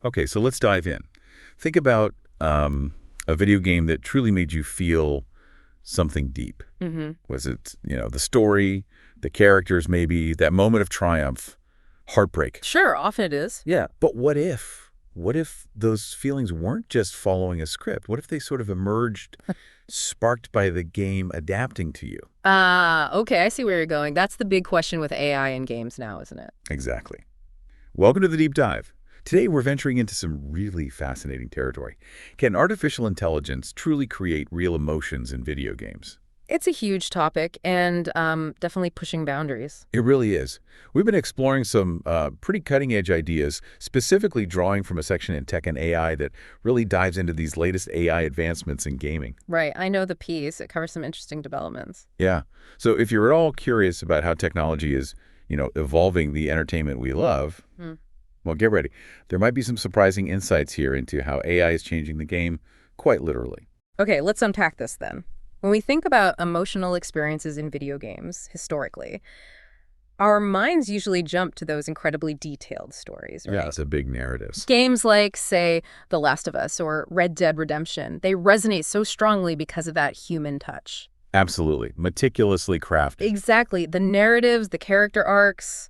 Okay, so let's dive in. Think about a video game that truly made you feel something deep. Was it, the story, the characters maybe, that moment of triumph, heartbreak? Sure, often it is. Yeah, but what if? What if those feelings weren't just following a script? What if they sort of emerged, sparked by the game adapting to you? Okay, I see where you're going. That's the big question with AI in games now, isn't it? Exactly. Welcome to the Deep Dive. Today, we're venturing into some really fascinating territory. Can artificial intelligence truly create real emotions in video games? It's a huge topic and definitely pushing boundaries. It really is. We've been exploring some pretty cutting-edge ideas, specifically drawing from a section in Tech and AI that really dives into these latest AI advancements in gaming. Right, I know the piece. It covers some interesting developments. Yeah. So if you're at all curious about how technology is, evolving the entertainment we love, well, get ready. There might be some surprising insights here into how AI is changing the game, quite literally. Okay, let's unpack this then. When we think about emotional experiences in video games, historically, our minds usually jump to those incredibly detailed stories, right? Yeah, it's a big narratives. Games like, say, The Last of Us or Red Dead Redemption, they resonate so strongly because of that human touch. Absolutely. Meticulously crafted. Exactly. The narratives, the character arcs,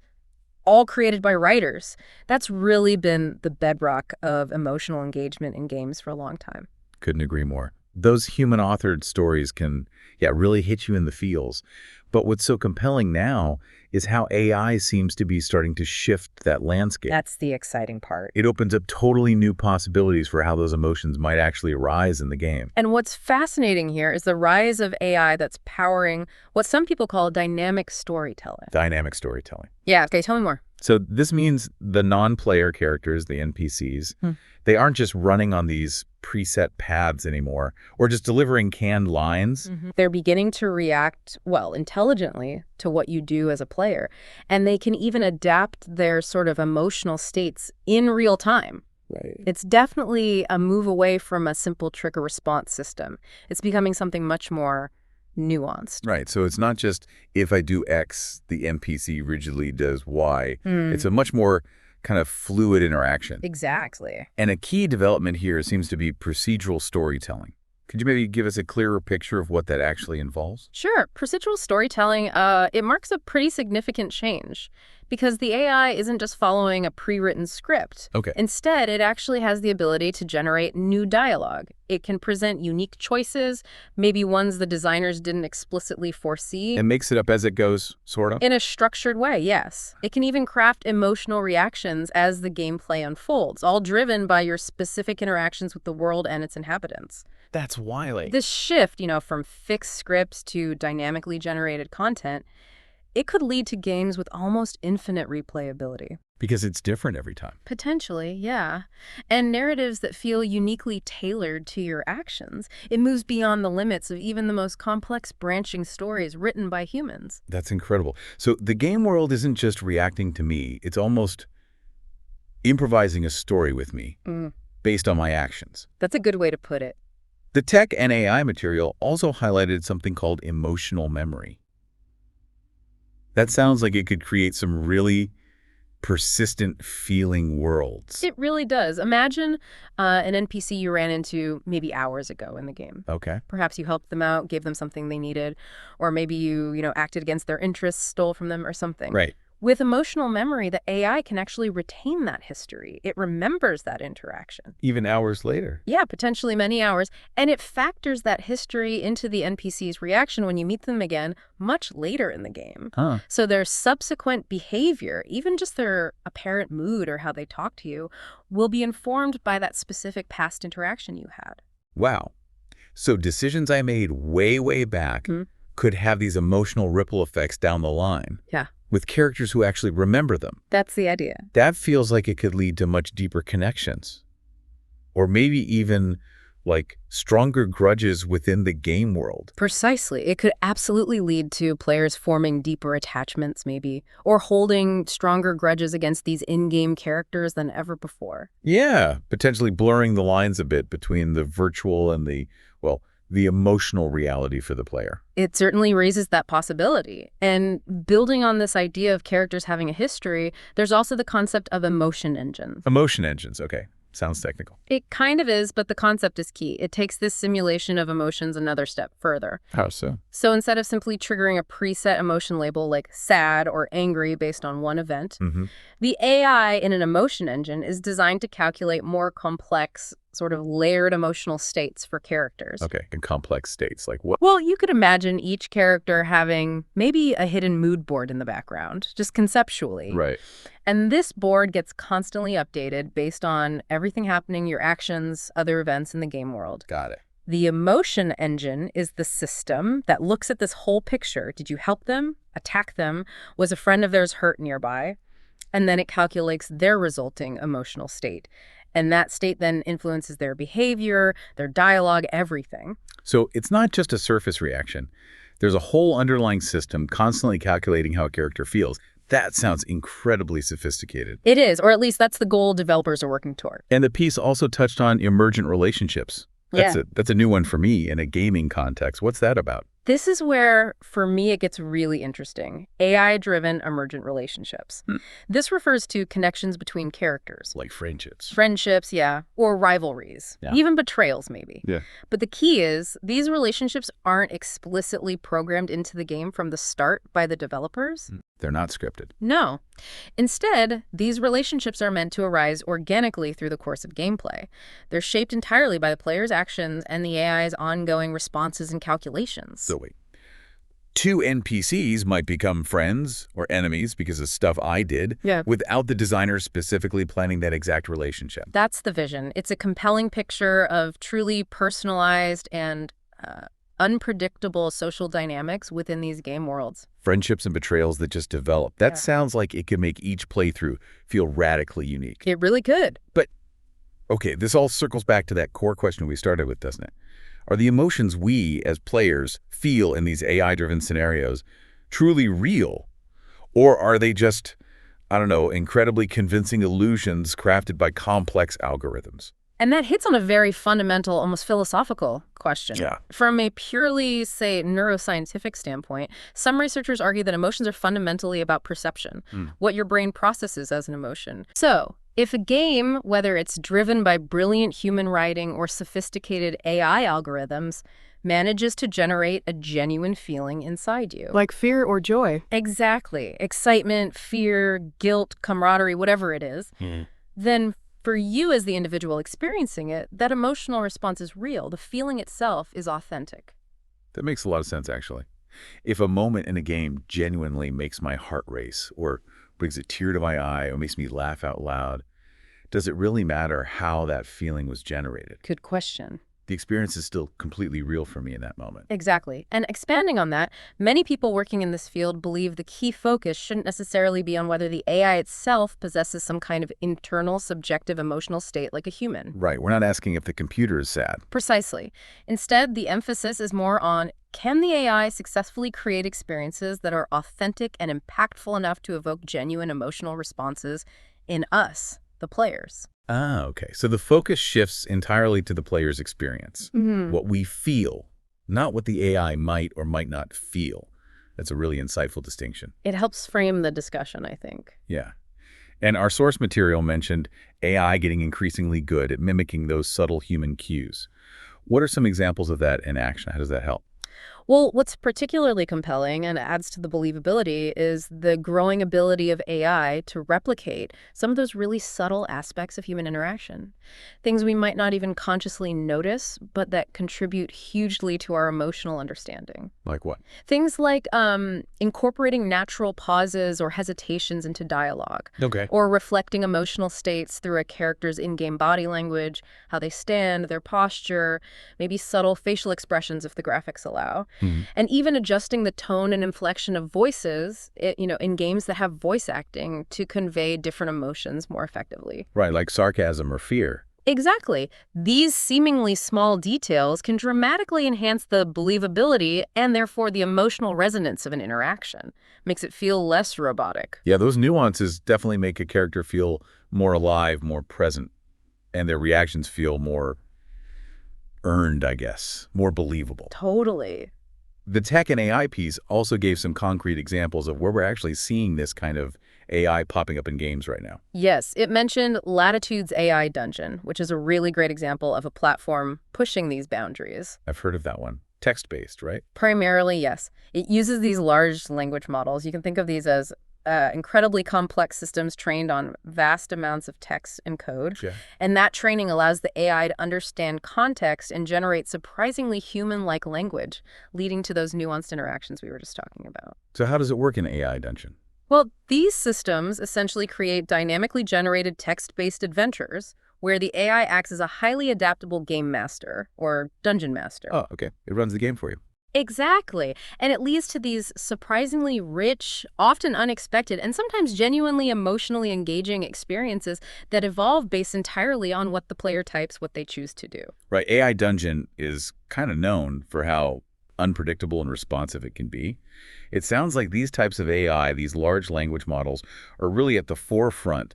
all created by writers. That's really been the bedrock of emotional engagement in games for a long time. Couldn't agree more. Those human-authored stories can, really hit you in the feels. But what's so compelling now is how AI seems to be starting to shift that landscape. That's the exciting part. It opens up totally new possibilities for how those emotions might actually arise in the game. And what's fascinating here is the rise of AI that's powering what some people call dynamic storytelling. Dynamic storytelling. Yeah, okay, tell me more. So this means the non-player characters, the NPCs, they aren't just running on these preset paths anymore or just delivering canned lines. They're beginning to react, well, intelligently to what you do as a player, and they can even adapt their sort of emotional states in real time. Right. It's definitely a move away from a simple trigger response system. It's becoming something much more nuanced. Right. So it's not just if I do X, the NPC rigidly does Y. It's a much more kind of fluid interaction. Exactly. And a key development here seems to be procedural storytelling. Could you maybe give us a clearer picture of what that actually involves? Sure. Procedural storytelling, it marks a pretty significant change because the AI isn't just following a pre-written script. Okay. Instead, it actually has the ability to generate new dialogue. It can present unique choices, maybe ones the designers didn't explicitly foresee. And makes it up as it goes, sort of? In a structured way, yes. It can even craft emotional reactions as the gameplay unfolds, all driven by your specific interactions with the world and its inhabitants. That's wily. This shift, from fixed scripts to dynamically generated content, it could lead to games with almost infinite replayability. Because it's different every time. Potentially, yeah. And narratives that feel uniquely tailored to your actions. It moves beyond the limits of even the most complex branching stories written by humans. That's incredible. So the game world isn't just reacting to me. It's almost improvising a story with me based on my actions. That's a good way to put it. The tech and AI material also highlighted something called emotional memory. That sounds like it could create some really persistent feeling worlds. It really does. Imagine an NPC you ran into maybe hours ago in the game. Okay. Perhaps you helped them out, gave them something they needed, or maybe you acted against their interests, stole from them or something. Right. With emotional memory, the AI can actually retain that history. It remembers that interaction. Even hours later. Yeah, potentially many hours. And it factors that history into the NPC's reaction when you meet them again much later in the game. So their subsequent behavior, even just their apparent mood or how they talk to you, will be informed by that specific past interaction you had. Wow. So decisions I made way, way back could have these emotional ripple effects down the line. Yeah. With characters who actually remember them. That's the idea. That feels like it could lead to much deeper connections. Or maybe even like stronger grudges within the game world. Precisely. It could absolutely lead to players forming deeper attachments maybe, or holding stronger grudges against these in-game characters than ever before. Yeah, potentially blurring the lines a bit between the virtual and the emotional reality for the player. It certainly raises that possibility. And building on this idea of characters having a history, there's also the concept of emotion engines. Emotion engines, okay. Sounds technical. It kind of is, but the concept is key. It takes this simulation of emotions another step further. How so? So instead of simply triggering a preset emotion label like sad or angry based on one event, the AI in an emotion engine is designed to calculate more complex, sort of layered emotional states for characters. Okay, in complex states, like what? Well, you could imagine each character having maybe a hidden mood board in the background, just conceptually. Right. And this board gets constantly updated based on everything happening, your actions, other events in the game world. Got it. The emotion engine is the system that looks at this whole picture. Did you help them? Attack them? Was a friend of theirs hurt nearby? And then it calculates their resulting emotional state. And that state then influences their behavior, their dialogue, everything. So it's not just a surface reaction. There's a whole underlying system constantly calculating how a character feels. That sounds incredibly sophisticated. It is, or at least that's the goal developers are working toward. And the piece also touched on emergent relationships. That's a new one for me in a gaming context. What's that about? This is where, for me, it gets really interesting. AI-driven emergent relationships. This refers to connections between characters. Like friendships. Friendships, yeah. Or rivalries. Yeah. Even betrayals, maybe. Yeah. But the key is, these relationships aren't explicitly programmed into the game from the start by the developers. They're not scripted. No. Instead, these relationships are meant to arise organically through the course of gameplay. They're shaped entirely by the player's actions and the AI's ongoing responses and calculations. So wait. Two NPCs might become friends or enemies because of stuff I did without the designer specifically planning that exact relationship. That's the vision. It's a compelling picture of truly personalized and unpredictable social dynamics within these game worlds. Friendships and betrayals that just develop. That sounds like it could make each playthrough feel radically unique. It really could. But, okay, this all circles back to that core question we started with, doesn't it? Are the emotions we, as players, feel in these AI-driven scenarios truly real? Or are they just, I don't know, incredibly convincing illusions crafted by complex algorithms? And that hits on a very fundamental, almost philosophical question. Yeah. From a purely, say, neuroscientific standpoint, some researchers argue that emotions are fundamentally about perception, what your brain processes as an emotion. So, if a game, whether it's driven by brilliant human writing or sophisticated AI algorithms, manages to generate a genuine feeling inside you. Like fear or joy. Exactly. Excitement, fear, guilt, camaraderie, whatever it is, then for you as the individual experiencing it, that emotional response is real. The feeling itself is authentic. That makes a lot of sense, actually. If a moment in a game genuinely makes my heart race or brings a tear to my eye or makes me laugh out loud, does it really matter how that feeling was generated? Good question. The experience is still completely real for me in that moment. Exactly. And expanding on that, many people working in this field believe the key focus shouldn't necessarily be on whether the AI itself possesses some kind of internal, subjective emotional state like a human. Right. We're not asking if the computer is sad. Precisely. Instead, the emphasis is more on, can the AI successfully create experiences that are authentic and impactful enough to evoke genuine emotional responses in us, the players? Ah, okay. So the focus shifts entirely to the player's experience, what we feel, not what the AI might or might not feel. That's a really insightful distinction. It helps frame the discussion, I think. Yeah. And our source material mentioned AI getting increasingly good at mimicking those subtle human cues. What are some examples of that in action? How does that help? Well, what's particularly compelling and adds to the believability is the growing ability of AI to replicate some of those really subtle aspects of human interaction. Things we might not even consciously notice, but that contribute hugely to our emotional understanding. Like what? Things like incorporating natural pauses or hesitations into dialogue. Okay. Or reflecting emotional states through a character's in-game body language, how they stand, their posture, maybe subtle facial expressions if the graphics allow. And even adjusting the tone and inflection of voices, in games that have voice acting to convey different emotions more effectively. Right, like sarcasm or fear. Exactly. These seemingly small details can dramatically enhance the believability and therefore the emotional resonance of an interaction. Makes it feel less robotic. Yeah, those nuances definitely make a character feel more alive, more present, and their reactions feel more earned, I guess, more believable. Totally. The tech and AI piece also gave some concrete examples of where we're actually seeing this kind of AI popping up in games right now. Yes, it mentioned Latitude's AI Dungeon, which is a really great example of a platform pushing these boundaries. I've heard of that one. Text-based, right? Primarily, yes. It uses these large language models. You can think of these as incredibly complex systems trained on vast amounts of text and code. Yeah. And that training allows the AI to understand context and generate surprisingly human-like language, leading to those nuanced interactions we were just talking about. So how does it work in AI Dungeon? Well, these systems essentially create dynamically generated text-based adventures where the AI acts as a highly adaptable game master or dungeon master. Oh, okay. It runs the game for you. Exactly. And it leads to these surprisingly rich, often unexpected, and sometimes genuinely emotionally engaging experiences that evolve based entirely on what the player types, what they choose to do. Right. AI Dungeon is kind of known for how unpredictable and responsive it can be. It sounds like these types of AI, these large language models, are really at the forefront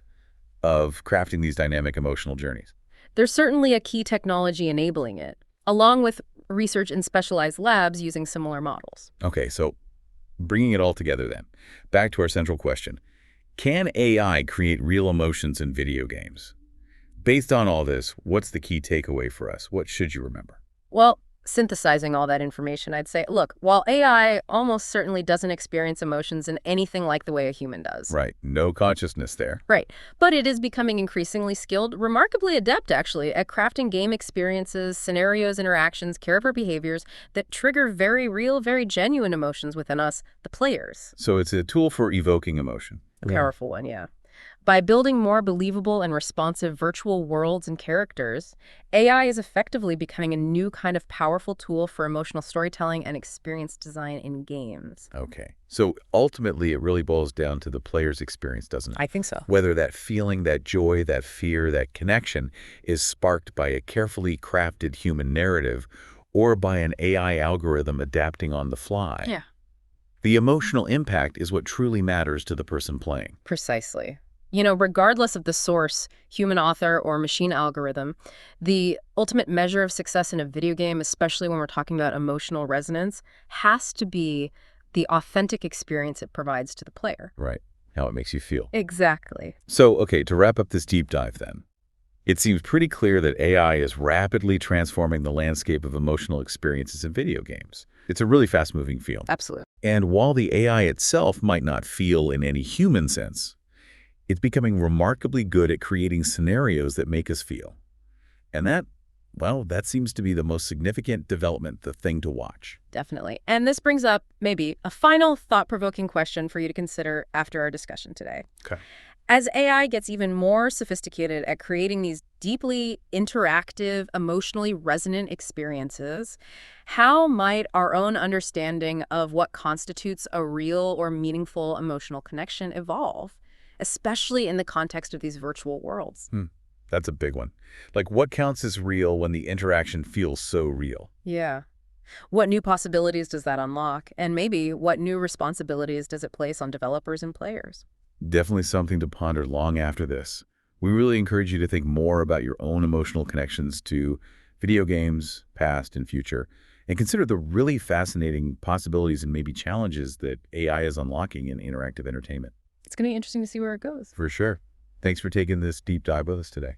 of crafting these dynamic emotional journeys. There's certainly a key technology enabling it, along with research in specialized labs using similar models. Okay, so bringing it all together then, back to our central question. Can AI create real emotions in video games? Based on all this, what's the key takeaway for us? What should you remember? Well, synthesizing all that information, I'd say, look, while AI almost certainly doesn't experience emotions in anything like the way a human does. Right, no consciousness there. Right. But it is becoming increasingly skilled, remarkably adept, actually, at crafting game experiences, scenarios, interactions, character behaviors that trigger very real, very genuine emotions within us, the players. So it's a tool for evoking emotion. A powerful one, yeah. By building more believable and responsive virtual worlds and characters, AI is effectively becoming a new kind of powerful tool for emotional storytelling and experience design in games. Okay. So ultimately, it really boils down to the player's experience, doesn't it? I think so. Whether that feeling, that joy, that fear, that connection is sparked by a carefully crafted human narrative or by an AI algorithm adapting on the fly. Yeah. The emotional impact is what truly matters to the person playing. Precisely. You know, regardless of the source, human author or machine algorithm, the ultimate measure of success in a video game, especially when we're talking about emotional resonance, has to be the authentic experience it provides to the player. Right. How it makes you feel. Exactly. So, okay, to wrap up this deep dive then, it seems pretty clear that AI is rapidly transforming the landscape of emotional experiences in video games. It's a really fast-moving field. Absolutely. And while the AI itself might not feel in any human sense, it's becoming remarkably good at creating scenarios that make us feel. And that, well, that seems to be the most significant development, the thing to watch. Definitely. And this brings up maybe a final thought-provoking question for you to consider after our discussion today. Okay. As AI gets even more sophisticated at creating these deeply interactive, emotionally resonant experiences, how might our own understanding of what constitutes a real or meaningful emotional connection evolve, especially in the context of these virtual worlds? That's a big one. Like, what counts as real when the interaction feels so real? Yeah. What new possibilities does that unlock? And maybe what new responsibilities does it place on developers and players? Definitely something to ponder long after this. We really encourage you to think more about your own emotional connections to video games, past and future, and consider the really fascinating possibilities and maybe challenges that AI is unlocking in interactive entertainment. It's going to be interesting to see where it goes. For sure. Thanks for taking this deep dive with us today.